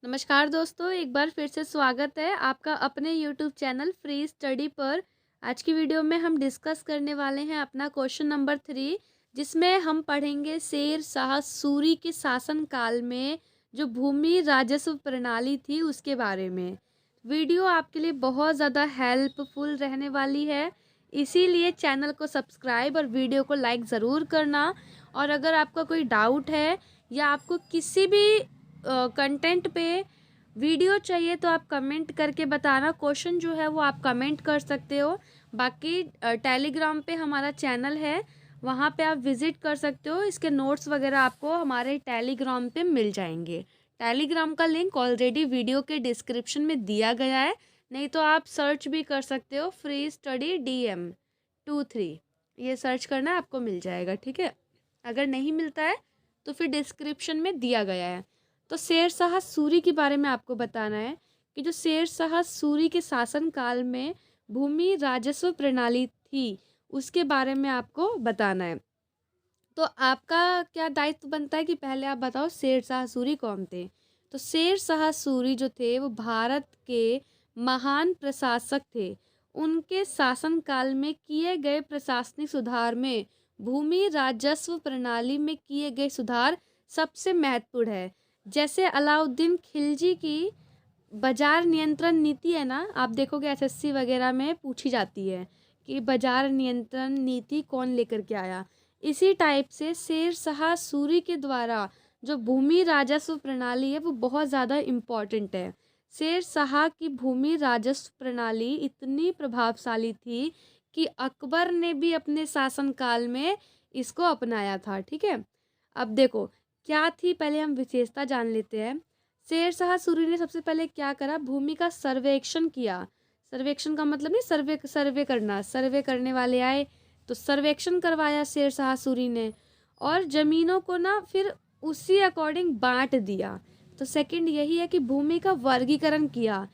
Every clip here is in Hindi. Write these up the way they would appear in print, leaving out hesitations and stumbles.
नमस्कार दोस्तों, एक बार फिर से स्वागत है आपका अपने YouTube चैनल फ्री स्टडी पर। आज की वीडियो में हम डिस्कस करने वाले हैं अपना क्वेश्चन नंबर 3, जिसमें हम पढ़ेंगे शेर शाह सूरी के शासन काल में जो भूमि राजस्व प्रणाली थी उसके बारे में। वीडियो आपके लिए बहुत ज़्यादा हेल्पफुल रहने वाली है, इसीलिए चैनल को सब्सक्राइब और वीडियो को लाइक ज़रूर करना। और अगर आपका कोई डाउट है या आपको किसी भी कंटेंट पे वीडियो चाहिए तो आप कमेंट करके बताना। क्वेश्चन जो है वो आप कमेंट कर सकते हो। बाकी टेलीग्राम पे हमारा चैनल है, वहाँ पे आप विज़िट कर सकते हो। इसके नोट्स वगैरह आपको हमारे टेलीग्राम पे मिल जाएंगे। टेलीग्राम का लिंक ऑलरेडी वीडियो के डिस्क्रिप्शन में दिया गया है, नहीं तो आप सर्च भी कर सकते हो फ्री स्टडी DM23, ये सर्च करना आपको मिल जाएगा। ठीक है, अगर नहीं मिलता है तो फिर डिस्क्रिप्शन में दिया गया है। तो शेर शाह सूरी के बारे में आपको बताना है कि जो शेर शाह सूरी के शासन काल में भूमि राजस्व प्रणाली थी उसके बारे में आपको बताना है। तो आपका क्या दायित्व बनता है कि पहले आप बताओ शेर शाह सूरी कौन थे। तो शेर शाह सूरी जो थे वो भारत के महान प्रशासक थे। उनके शासन काल में किए गए प्रशासनिक सुधार में भूमि राजस्व प्रणाली में किए गए सुधार सबसे महत्वपूर्ण है। जैसे अलाउद्दीन खिलजी की बाजार नियंत्रण नीति है ना, आप देखोगे SSC वगैरह में पूछी जाती है कि बाजार नियंत्रण नीति कौन लेकर के आया। इसी टाइप से शेर शाह सूरी के द्वारा जो भूमि राजस्व प्रणाली है वो बहुत ज़्यादा इम्पॉर्टेंट है। शेर शाह की भूमि राजस्व प्रणाली इतनी प्रभावशाली थी कि अकबर ने भी अपने शासनकाल में इसको अपनाया था। ठीक है, अब देखो क्या थी, पहले हम विशेषता जान लेते हैं। शेर शाह सूरी ने सबसे पहले क्या करा, भूमि का सर्वेक्षण किया। सर्वेक्षण का मतलब नहीं सर्वे करना, सर्वे करने वाले आए तो सर्वेक्षण करवाया शेर शाह सूरी ने, और ज़मीनों को ना फिर उसी अकॉर्डिंग बांट दिया। तो सेकंड यही है कि भूमि का वर्गीकरण किया।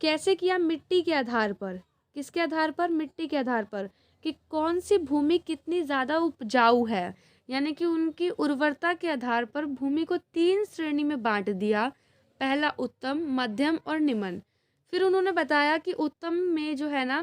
कैसे किया, मिट्टी के आधार पर। किसके आधार पर, मिट्टी के आधार पर, कि कौन सी भूमि कितनी ज़्यादा उपजाऊ है, यानी कि उनकी उर्वरता के आधार पर भूमि को 3 श्रेणी में बांट दिया। पहला उत्तम, मध्यम और निम्न। फिर उन्होंने बताया कि उत्तम में जो है ना,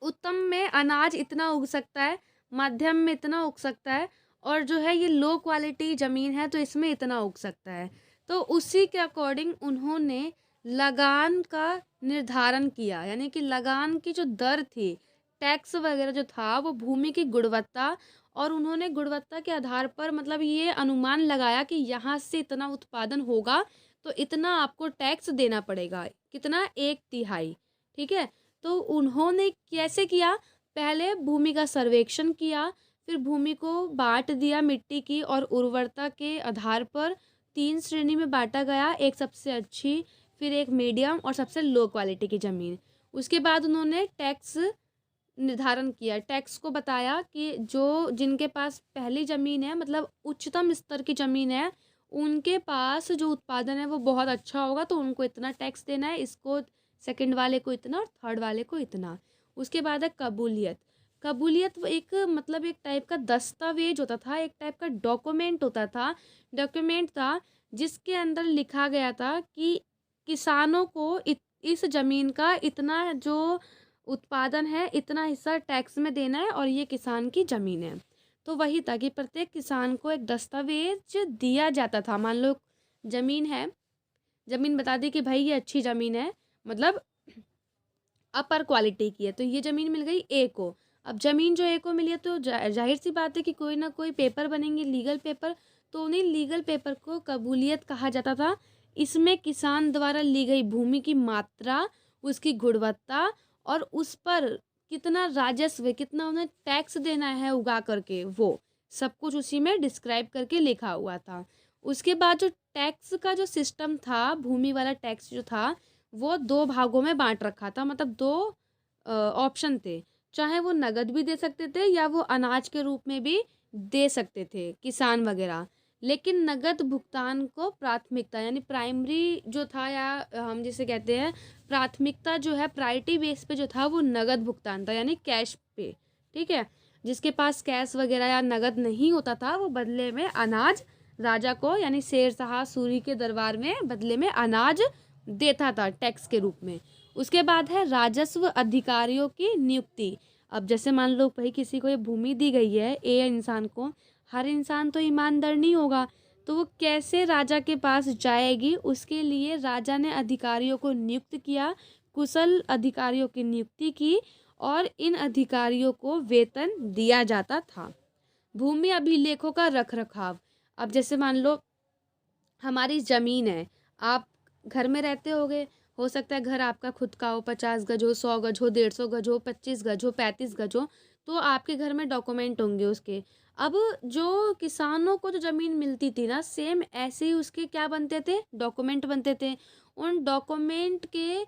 उत्तम में अनाज इतना उग सकता है, मध्यम में इतना उग सकता है, और जो है ये लो क्वालिटी ज़मीन है तो इसमें इतना उग सकता है। तो उसी के अकॉर्डिंग उन्होंने लगान का निर्धारण किया, यानी कि लगान की जो दर थी, टैक्स वगैरह जो था वो भूमि की गुणवत्ता, और उन्होंने गुणवत्ता के आधार पर मतलब ये अनुमान लगाया कि यहाँ से इतना उत्पादन होगा तो इतना आपको टैक्स देना पड़ेगा, कितना, 1/3। ठीक है, तो उन्होंने कैसे किया, पहले भूमि का सर्वेक्षण किया, फिर भूमि को बांट दिया मिट्टी की और उर्वरता के आधार पर 3 श्रेणी में बांटा गया, एक सबसे अच्छी, फिर एक मीडियम और सबसे लो क्वालिटी की ज़मीन। उसके बाद उन्होंने टैक्स निर्धारण किया, टैक्स को बताया कि जो जिनके पास पहली ज़मीन है, मतलब उच्चतम स्तर की ज़मीन है, उनके पास जो उत्पादन है वो बहुत अच्छा होगा तो उनको इतना टैक्स देना है, इसको सेकंड वाले को इतना और थर्ड वाले को इतना। उसके बाद है कबूलियत। कबूलियत वो एक मतलब एक टाइप का दस्तावेज होता था, एक टाइप का डॉक्यूमेंट था जिसके अंदर लिखा गया था कि किसानों को इस ज़मीन का इतना जो उत्पादन है इतना हिस्सा टैक्स में देना है और ये किसान की ज़मीन है। तो वही था कि प्रत्येक किसान को एक दस्तावेज दिया जाता था। मान लो ज़मीन है, ज़मीन बता दी कि भाई ये अच्छी ज़मीन है, मतलब अपर क्वालिटी की है, तो ये ज़मीन मिल गई ए को। अब ज़मीन जो ए को मिली है तो जाहिर सी बात है कि कोई ना कोई पेपर बनेंगे, लीगल पेपर। तो उन्हीं लीगल पेपर को कबूलियत कहा जाता था। इसमें किसान द्वारा ली गई भूमि की मात्रा, उसकी गुणवत्ता और उस पर कितना राजस्व, कितना उन्हें टैक्स देना है उगा करके, वो सब कुछ उसी में डिस्क्राइब करके लिखा हुआ था। उसके बाद जो टैक्स का जो सिस्टम था, भूमि वाला टैक्स जो था, वो 2 भागों में बांट रखा था। मतलब 2 ऑप्शन थे, चाहे वो नगद भी दे सकते थे या वो अनाज के रूप में भी दे सकते थे किसान वगैरह। लेकिन नगद भुगतान को प्राथमिकता, यानी प्राइमरी जो था, या हम जिसे कहते हैं प्राथमिकता जो है, प्रायोरिटी बेस पे जो था वो नगद भुगतान था, यानी कैश पे। ठीक है, जिसके पास कैश वगैरह या नगद नहीं होता था वो बदले में अनाज राजा को यानी शेर शाह सूरी के दरबार में बदले में अनाज देता था टैक्स के रूप में। उसके बाद है राजस्व अधिकारियों की नियुक्ति। अब जैसे मान लो भाई किसी को ये भूमि दी गई है ए इंसान को, हर इंसान तो ईमानदार नहीं होगा, तो वो कैसे राजा के पास जाएगी, उसके लिए राजा ने अधिकारियों को नियुक्त किया, कुशल अधिकारियों की नियुक्ति की और इन अधिकारियों को वेतन दिया जाता था। भूमि अभिलेखों का रखरखाव। अब जैसे मान लो हमारी ज़मीन है, आप घर में रहते होगे, हो सकता है घर आपका खुद का हो, 50 गज हो, 100 गज हो, 150 गज हो, 25 गज हो, 35 गज हो, तो आपके घर में डॉक्यूमेंट होंगे उसके। अब जो किसानों को जो ज़मीन मिलती थी ना, सेम ऐसे ही उसके क्या बनते थे, डॉक्यूमेंट बनते थे। उन डॉक्यूमेंट के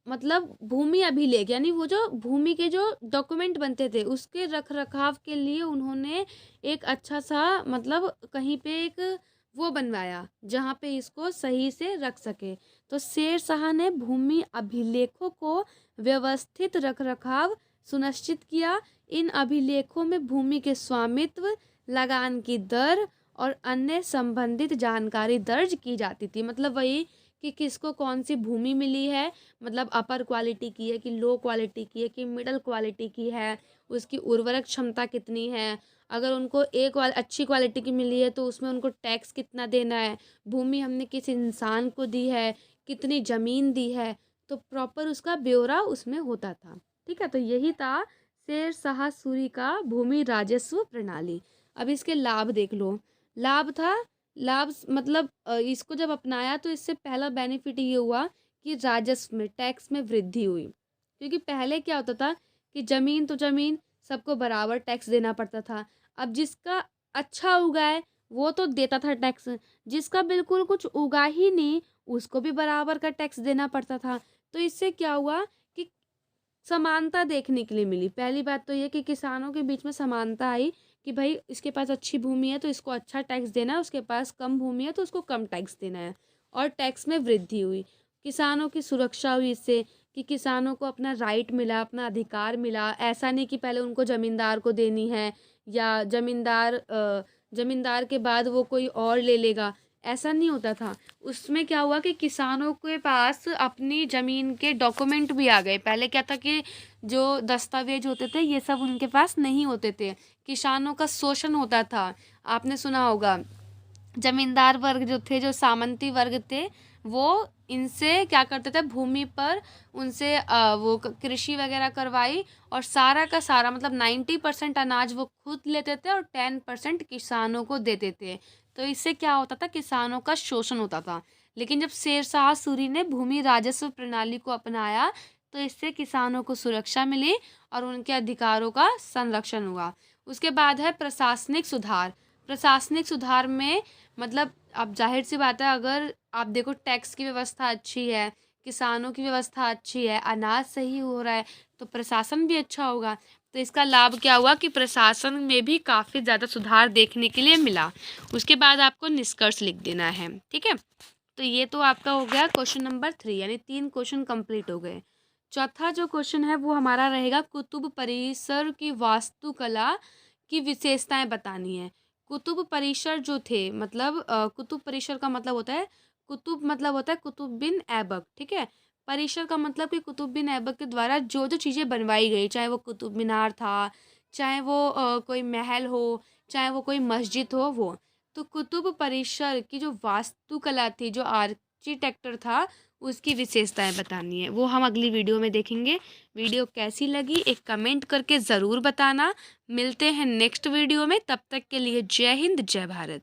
मतलब भूमि अभिलेख यानी वो जो भूमि के जो डॉक्यूमेंट बनते थे उसके रख रखाव के लिए उन्होंने एक अच्छा सा मतलब कहीं पे एक वो बनवाया जहाँ पे इसको सही से रख सके। तो शेर शाह ने भूमि अभिलेखों को व्यवस्थित रख रखाव सुनिश्चित किया। इन अभिलेखों में भूमि के स्वामित्व, लगान की दर और अन्य संबंधित जानकारी दर्ज की जाती थी। मतलब वही कि किसको कौन सी भूमि मिली है, मतलब अपर क्वालिटी की है कि लो क्वालिटी की है कि मिडल क्वालिटी की है, उसकी उर्वरक क्षमता कितनी है, अगर उनको एक अच्छी क्वालिटी की मिली है तो उसमें उनको टैक्स कितना देना है, भूमि हमने किस इंसान को दी है, कितनी ज़मीन दी है, तो प्रॉपर उसका ब्यौरा उसमें होता था। ठीक है, तो यही था शेर शाह सूरी का भूमि राजस्व प्रणाली। अब इसके लाभ देख लो। लाभ था, लाभ मतलब इसको जब अपनाया तो इससे पहला बेनिफिट ये हुआ कि राजस्व में टैक्स में वृद्धि हुई। क्योंकि पहले क्या होता था कि ज़मीन तो ज़मीन, सबको बराबर टैक्स देना पड़ता था। अब जिसका अच्छा उगाए वो तो देता था टैक्स, जिसका बिल्कुल कुछ उगा ही नहीं उसको भी बराबर का टैक्स देना पड़ता था। तो इससे क्या हुआ कि समानता देखने के लिए मिली। पहली बात तो ये कि किसानों के बीच में समानता आई कि भाई इसके पास अच्छी भूमि है तो इसको अच्छा टैक्स देना है, उसके पास कम भूमि है तो उसको कम टैक्स देना है। और टैक्स में वृद्धि हुई, किसानों की सुरक्षा हुई इससे कि किसानों को अपना राइट मिला, अपना अधिकार मिला। ऐसा नहीं कि पहले उनको ज़मींदार को देनी है या ज़मींदार के बाद वो कोई और ले लेगा, ऐसा नहीं होता था। उसमें क्या हुआ कि किसानों के पास अपनी ज़मीन के डॉक्यूमेंट भी आ गए। पहले क्या था कि जो दस्तावेज होते थे ये सब उनके पास नहीं होते थे, किसानों का शोषण होता था। आपने सुना होगा जमींदार वर्ग जो थे, जो सामंती वर्ग थे, वो इनसे क्या करते थे, भूमि पर उनसे वो कृषि वगैरह करवाई और सारा का सारा मतलब 90% अनाज वो खुद लेते थे और 10% किसानों को देते थे। तो इससे क्या होता था, किसानों का शोषण होता था। लेकिन जब शेर शाह सूरी ने भूमि राजस्व प्रणाली को अपनाया तो इससे किसानों को सुरक्षा मिली और उनके अधिकारों का संरक्षण हुआ। उसके बाद है प्रशासनिक सुधार। प्रशासनिक सुधार में मतलब अब जाहिर सी बात है, अगर आप देखो टैक्स की व्यवस्था अच्छी है, किसानों की व्यवस्था अच्छी है, अनाज सही हो रहा है, तो प्रशासन भी अच्छा होगा। तो इसका लाभ क्या हुआ कि प्रशासन में भी काफ़ी ज़्यादा सुधार देखने के लिए मिला। उसके बाद आपको निष्कर्ष लिख देना है। ठीक है, तो ये तो आपका हो गया क्वेश्चन नंबर 3, यानी 3 क्वेश्चन कंप्लीट हो गए। चौथा जो क्वेश्चन है वो हमारा रहेगा कुतुब परिसर की वास्तुकला की विशेषताएं बतानी है। कुतुब परिसर जो थे मतलब कुतुब परिसर का मतलब होता है, कुतुब मतलब होता है कुतुब बिन ऐबक। ठीक है, परिसर का मतलब कि कुतुब बिन ऐबक के द्वारा जो जो चीज़ें बनवाई गई, चाहे वो कुतुब मीनार था, चाहे वो कोई महल हो, चाहे वो कोई मस्जिद हो, वो तो कुतुब परिसर की जो वास्तुकला थी, जो आर्किटेक्टर था, उसकी विशेषताएं बतानी है। वो हम अगली वीडियो में देखेंगे। वीडियो कैसी लगी एक कमेंट करके ज़रूर बताना। मिलते हैं नेक्स्ट वीडियो में, तब तक के लिए जय हिंद जय भारत।